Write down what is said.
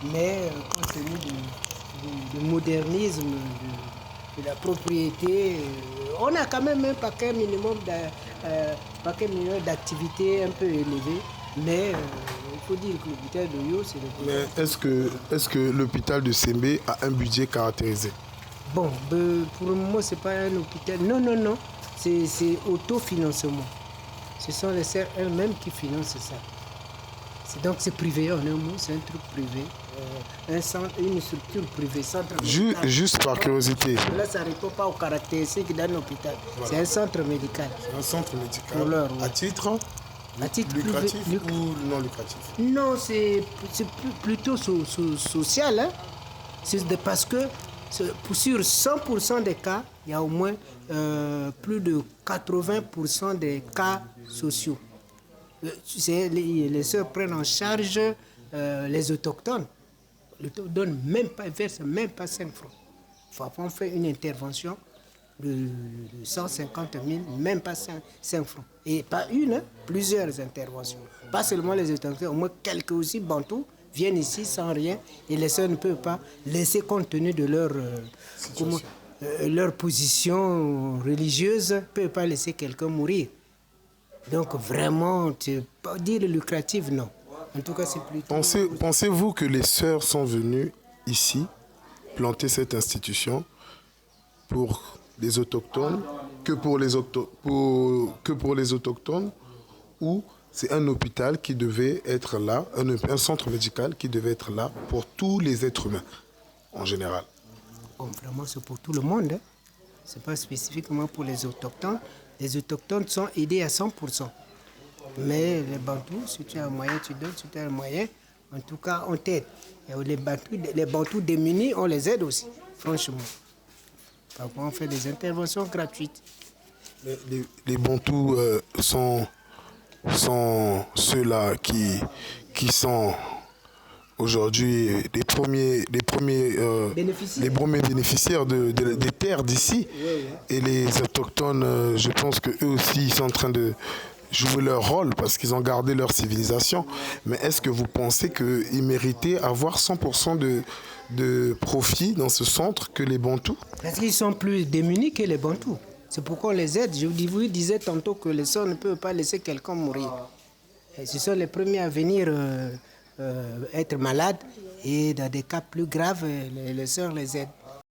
Mais compte tenu du modernisme, de la propriété, on a quand même un paquet minimum d'activités un peu élevé. Mais il faut dire que l'hôpital d'Oyo, c'est l'hôpital. Mais est-ce que l'hôpital de Sembe a un budget caractérisé? Bon, pour le moment, c'est pas un hôpital. Non, non, non. C'est autofinancement. Ce sont les serres elles-mêmes qui financent ça. Donc c'est privé en un mot, c'est un truc privé. Une structure privée, centre médical. Juste par curiosité. Là, ça ne répond pas aux caractéristiques d'un hôpital. Voilà. C'est un centre médical. C'est un centre médical. Pour l'heure, oui. À titre lucratif ou non lucratif? Non, c'est plutôt social. Hein? Parce que sur 100% des cas, il y a au moins plus de 80% des cas sociaux. Les sœurs prennent en charge les autochtones. L'État verse même pas 5 francs. Parfois, on fait une intervention de 150 000, même pas 5 francs. Et pas une, hein, plusieurs interventions. Pas seulement les autochtones, au moins quelques aussi bantous viennent ici sans rien et les sœurs ne peuvent pas laisser compte tenu de leur position religieuse, ne peuvent pas laisser quelqu'un mourir. Donc vraiment, pas dire lucratif, non. En tout cas, c'est plutôt... Pensez-vous que les sœurs sont venues ici planter cette institution pour les autochtones, que pour les autochtones, ou c'est un hôpital qui devait être là, un centre médical qui devait être là pour tous les êtres humains en général? Bon, vraiment, c'est pour tout le monde. Hein. Ce n'est pas spécifiquement pour les autochtones. Les autochtones sont aidés à 100%. Mais les Bantous, si tu as un moyen, tu donnes. Si tu as un moyen, en tout cas, on t'aide. Les Bantous démunis, on les aide aussi, franchement. Parfois, on fait des interventions gratuites. Les Bantous sont ceux-là qui sont aujourd'hui les premiers bénéficiaires des terres d'ici. Oui, oui. Et les autochtones, je pense qu'eux aussi, ils sont en train de jouer leur rôle parce qu'ils ont gardé leur civilisation. Mais est-ce que vous pensez qu'ils méritaient avoir 100% de profit dans ce centre que les Bantous? Parce qu'ils sont plus démunis que les Bantous. C'est pourquoi on les aide. Je vous disais tantôt que les sœurs ne peuvent pas laisser quelqu'un mourir. Et ce sont les premiers à venir être malades. Et dans des cas plus graves, les sœurs les aident.